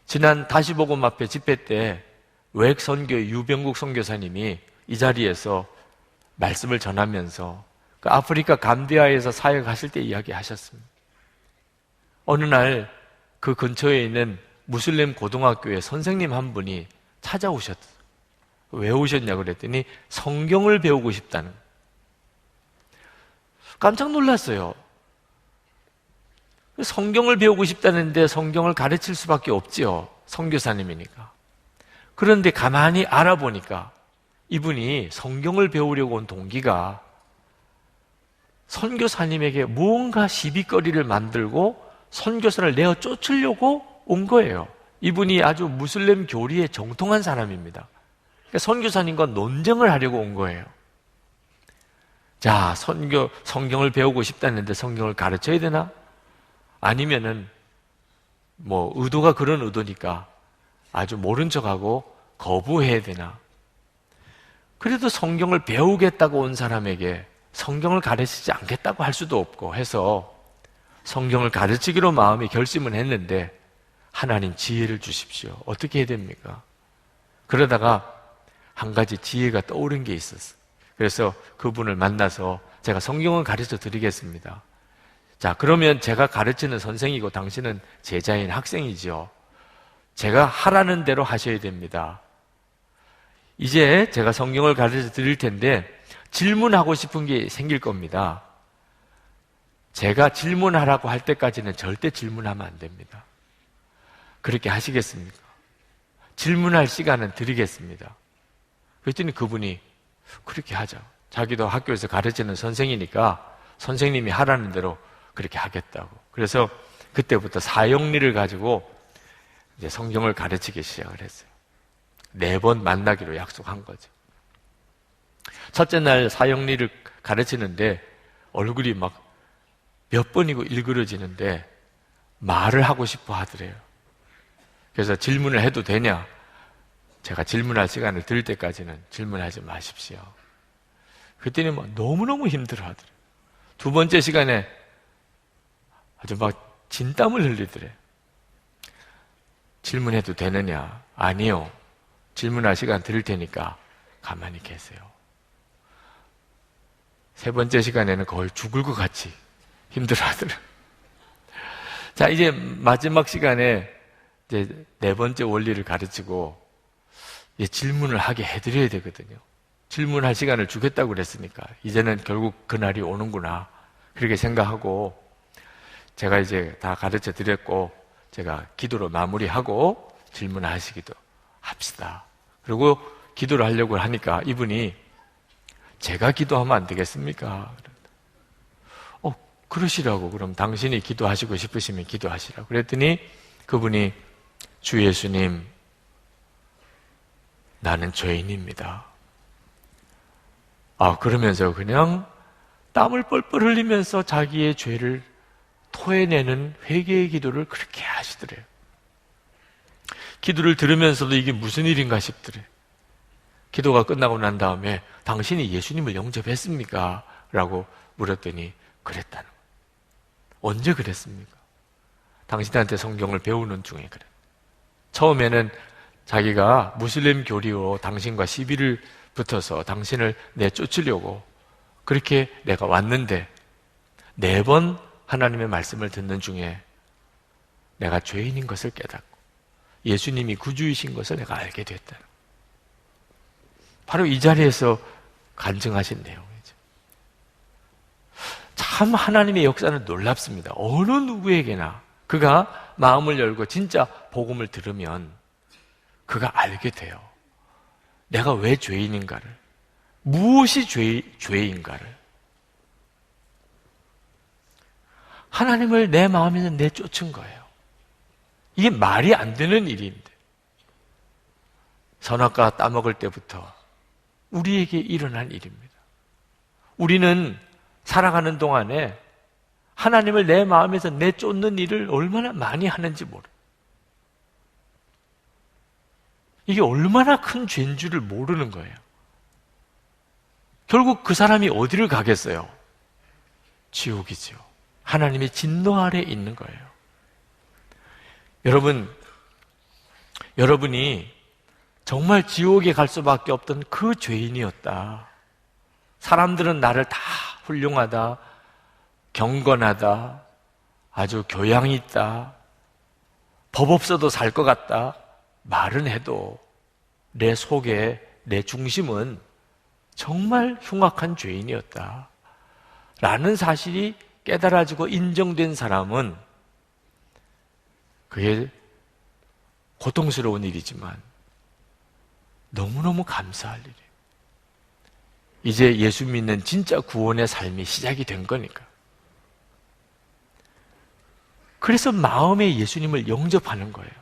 지난 다시복음 앞에 집회 때 외국 선교의 유병국 선교사님이 이 자리에서 말씀을 전하면서 그 아프리카 감비아에서 사역하실 때 이야기하셨습니다. 어느 날 그 근처에 있는 무슬림 고등학교의 선생님 한 분이 찾아오셨어요. 왜 오셨냐 그랬더니 성경을 배우고 싶다는 거예요. 깜짝 놀랐어요. 성경을 배우고 싶다는데 성경을 가르칠 수밖에 없지요. 선교사님이니까. 그런데 가만히 알아보니까 이분이 성경을 배우려고 온 동기가 선교사님에게 무언가 시비거리를 만들고 선교사를 내어 쫓으려고 온 거예요. 이분이 아주 무슬림 교리에 정통한 사람입니다. 그러니까 선교사님과 논쟁을 하려고 온 거예요. 자, 성경을 배우고 싶다는데 성경을 가르쳐야 되나? 아니면은 의도가 그런 의도니까 아주 모른 척하고 거부해야 되나? 그래도 성경을 배우겠다고 온 사람에게 성경을 가르치지 않겠다고 할 수도 없고 해서 성경을 가르치기로 마음이 결심을 했는데 하나님 지혜를 주십시오. 어떻게 해야 됩니까? 그러다가 한 가지 지혜가 떠오른 게 있었어요. 그래서 그분을 만나서 제가 성경을 가르쳐 드리겠습니다. 자, 그러면 제가 가르치는 선생이고 당신은 제자인 학생이지요. 제가 하라는 대로 하셔야 됩니다. 이제 제가 성경을 가르쳐 드릴 텐데 질문하고 싶은 게 생길 겁니다. 제가 질문하라고 할 때까지는 절대 질문하면 안 됩니다. 그렇게 하시겠습니까? 질문할 시간은 드리겠습니다. 그랬더니 그분이 그렇게 하자. 자기도 학교에서 가르치는 선생이니까 선생님이 하라는 대로 그렇게 하겠다고. 그래서 그때부터 사형리를 가지고 이제 성경을 가르치기 시작을 했어요. 4번 만나기로 약속한 거죠. 첫째 날 사형리를 가르치는데 얼굴이 막 몇 번이고 일그러지는데 말을 하고 싶어 하더래요. 그래서 질문을 해도 되냐? 제가 질문할 시간을 드릴 때까지는 질문하지 마십시오. 그랬더니 막 너무너무 힘들어 하더래요. 2번째 시간에 아주 막 진땀을 흘리더래요. 질문해도 되느냐? 아니요. 질문할 시간 드릴 테니까 가만히 계세요. 세 번째 시간에는 거의 죽을 것 같이 힘들어하더라고요. 자, 이제 마지막 시간에 이제 네 번째 원리를 가르치고 이제 질문을 하게 해드려야 되거든요. 질문할 시간을 주겠다고 그랬으니까 이제는 결국 그날이 오는구나 그렇게 생각하고 제가 이제 다 가르쳐 드렸고 제가 기도로 마무리하고 질문하시기도 합시다. 그리고 기도를 하려고 하니까 이분이 제가 기도하면 안 되겠습니까? 그러시라고. 그럼 당신이 기도하시고 싶으시면 기도하시라고. 그랬더니 그분이 주 예수님, 나는 죄인입니다. 그러면서 그냥 땀을 뻘뻘 흘리면서 자기의 죄를 토해내는 회개의 기도를 그렇게 하시더래요. 기도를 들으면서도 이게 무슨 일인가 싶더래요. 기도가 끝나고 난 다음에 당신이 예수님을 영접했습니까? 라고 물었더니 그랬다는 거예요. 언제 그랬습니까? 당신한테 성경을 배우는 중에 그래. 처음에는 자기가 무슬림 교리로 당신과 시비를 붙어서 당신을 내쫓으려고 그렇게 내가 왔는데 4번 하나님의 말씀을 듣는 중에 내가 죄인인 것을 깨닫고 예수님이 구주이신 것을 내가 알게 됐다. 바로 이 자리에서 간증하신 내용이죠. 참 하나님의 역사는 놀랍습니다. 어느 누구에게나 그가 마음을 열고 진짜 복음을 들으면 그가 알게 돼요. 내가 왜 죄인인가를, 무엇이 죄인가를. 하나님을 내 마음에서 내쫓은 거예요. 이게 말이 안 되는 일인데 선악과 따먹을 때부터 우리에게 일어난 일입니다. 우리는 살아가는 동안에 하나님을 내 마음에서 내쫓는 일을 얼마나 많이 하는지 모르. 이게 얼마나 큰 죄인 줄을 모르는 거예요. 결국 그 사람이 어디를 가겠어요? 지옥이죠. 하나님의 진노 아래 있는 거예요. 여러분이 정말 지옥에 갈 수밖에 없던 그 죄인이었다. 사람들은 나를 다 훌륭하다, 경건하다, 아주 교양 있다, 법 없어도 살 것 같다 말은 해도 내 속에 내 중심은 정말 흉악한 죄인이었다 라는 사실이 깨달아지고 인정된 사람은 그게 고통스러운 일이지만 너무너무 감사할 일이에요. 이제 예수 믿는 진짜 구원의 삶이 시작이 된 거니까. 그래서 마음에 예수님을 영접하는 거예요.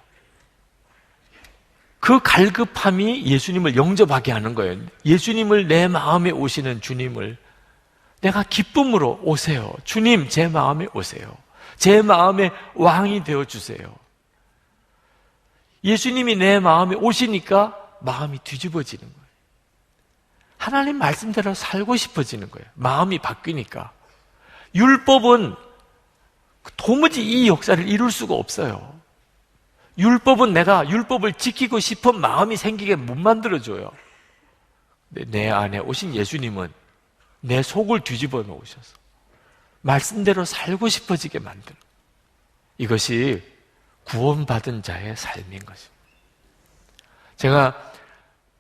그 갈급함이 예수님을 영접하게 하는 거예요. 예수님을 내 마음에 오시는 주님을 내가 기쁨으로 오세요. 주님, 제 마음에 오세요. 제 마음에 왕이 되어주세요. 예수님이 내 마음에 오시니까 마음이 뒤집어지는 거예요. 하나님 말씀대로 살고 싶어지는 거예요. 마음이 바뀌니까. 율법은 도무지 이 역사를 이룰 수가 없어요. 율법은 내가 율법을 지키고 싶은 마음이 생기게 못 만들어줘요. 내 안에 오신 예수님은 내 속을 뒤집어 놓으셔서 말씀대로 살고 싶어지게 만드는, 이것이 구원받은 자의 삶인 것입니다. 제가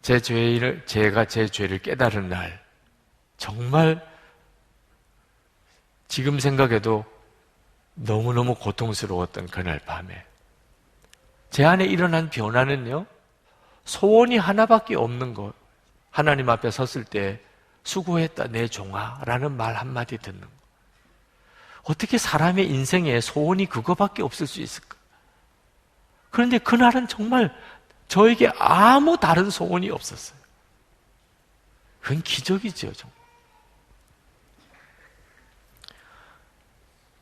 제 죄를 깨달은 날, 정말 지금 생각해도 너무너무 고통스러웠던 그날 밤에 제 안에 일어난 변화는요, 소원이 하나밖에 없는 것. 하나님 앞에 섰을 때 수고했다 내 종아라는 말 한마디 듣는 것. 어떻게 사람의 인생에 소원이 그거밖에 없을 수 있을까? 그런데 그날은 정말 저에게 아무 다른 소원이 없었어요. 그건 기적이죠, 정말.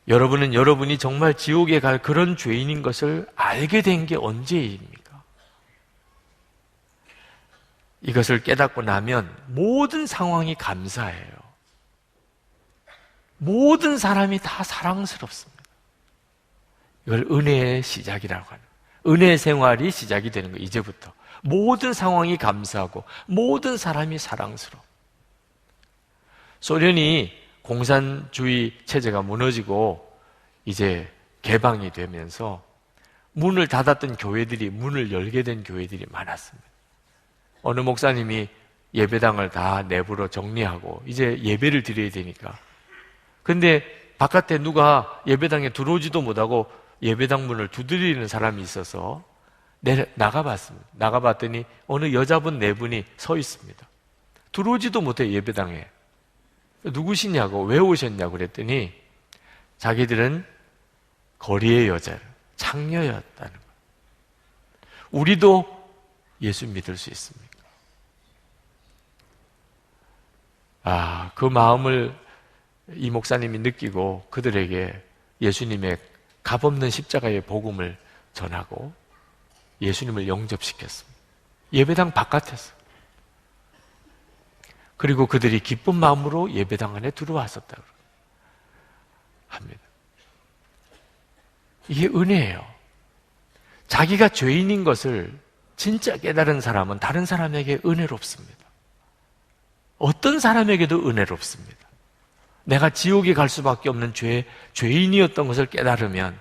여러분은 여러분이 정말 지옥에 갈 그런 죄인인 것을 알게 된 게 언제입니까? 이것을 깨닫고 나면 모든 상황이 감사해요. 모든 사람이 다 사랑스럽습니다. 이걸 은혜의 시작이라고 하는, 은혜 생활이 시작이 되는 거예요. 이제부터 모든 상황이 감사하고 모든 사람이 사랑스러워. 소련이 공산주의 체제가 무너지고 이제 개방이 되면서 문을 닫았던 교회들이 문을 열게 된 교회들이 많았습니다. 어느 목사님이 예배당을 다 내부로 정리하고 이제 예배를 드려야 되니까, 근데 바깥에 누가 예배당에 들어오지도 못하고 예배당 문을 두드리는 사람이 있어서 나가봤습니다. 나가봤더니 어느 여자분 네 분이 서 있습니다. 들어오지도 못해 예배당에. 누구시냐고, 왜 오셨냐고 그랬더니 자기들은 거리의 여자, 창녀였다는 거예요. 우리도 예수 믿을 수 있습니까? 그 마음을 이 목사님이 느끼고 그들에게 예수님의 값없는 십자가의 복음을 전하고 예수님을 영접시켰습니다. 예배당 바깥에서. 그리고 그들이 기쁜 마음으로 예배당 안에 들어왔었다고 합니다. 이게 은혜예요. 자기가 죄인인 것을 진짜 깨달은 사람은 다른 사람에게 은혜롭습니다. 어떤 사람에게도 은혜롭습니다. 내가 지옥에 갈 수밖에 없는 죄인이었던 것을 깨달으면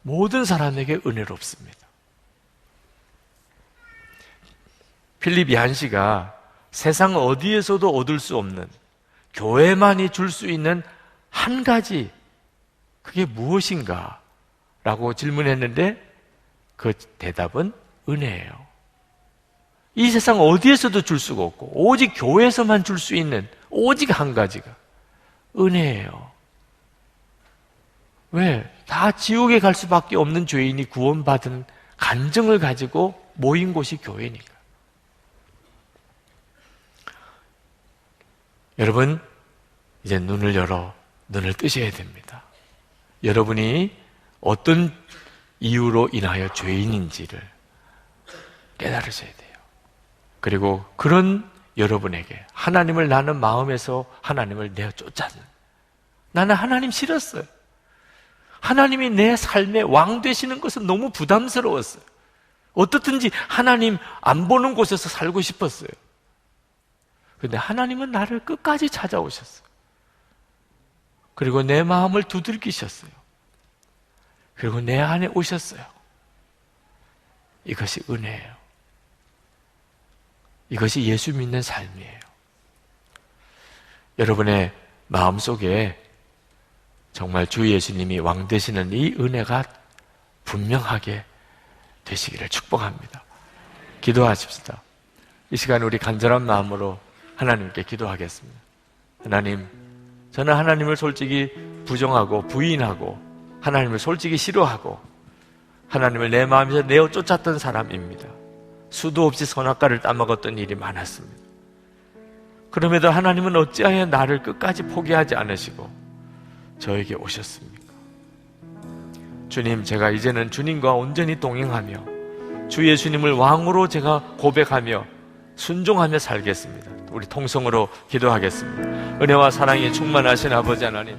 모든 사람에게 은혜롭습니다. 필립 얀시가 세상 어디에서도 얻을 수 없는, 교회만이 줄 수 있는 한 가지, 그게 무엇인가? 라고 질문했는데 그 대답은 은혜예요. 이 세상 어디에서도 줄 수가 없고 오직 교회에서만 줄 수 있는 오직 한 가지가 은혜예요. 왜? 다 지옥에 갈 수밖에 없는 죄인이 구원받은 간증을 가지고 모인 곳이 교회니까. 여러분, 이제 눈을 열어 눈을 뜨셔야 됩니다. 여러분이 어떤 이유로 인하여 죄인인지를 깨달으셔야 돼요. 그리고 그런 여러분에게 하나님을 나는 마음에서 하나님을 내어 쫓았는, 나는 하나님 싫었어요. 하나님이 내 삶의 왕 되시는 것은 너무 부담스러웠어요. 어떻든지 하나님 안 보는 곳에서 살고 싶었어요. 그런데 하나님은 나를 끝까지 찾아오셨어요. 그리고 내 마음을 두들기셨어요. 그리고 내 안에 오셨어요. 이것이 은혜예요. 이것이 예수 믿는 삶이에요. 여러분의 마음속에 정말 주 예수님이 왕 되시는 이 은혜가 분명하게 되시기를 축복합니다. 기도하십시다. 이 시간 우리 간절한 마음으로 하나님께 기도하겠습니다. 하나님, 저는 하나님을 솔직히 부정하고 부인하고 하나님을 솔직히 싫어하고 하나님을 내 마음에서 내어 쫓았던 사람입니다. 수도 없이 선악과를 따먹었던 일이 많았습니다. 그럼에도 하나님은 어찌하여 나를 끝까지 포기하지 않으시고 저에게 오셨습니까? 주님, 제가 이제는 주님과 온전히 동행하며 주 예수님을 왕으로 제가 고백하며 순종하며 살겠습니다. 우리 통성으로 기도하겠습니다. 은혜와 사랑이 충만하신 아버지 하나님,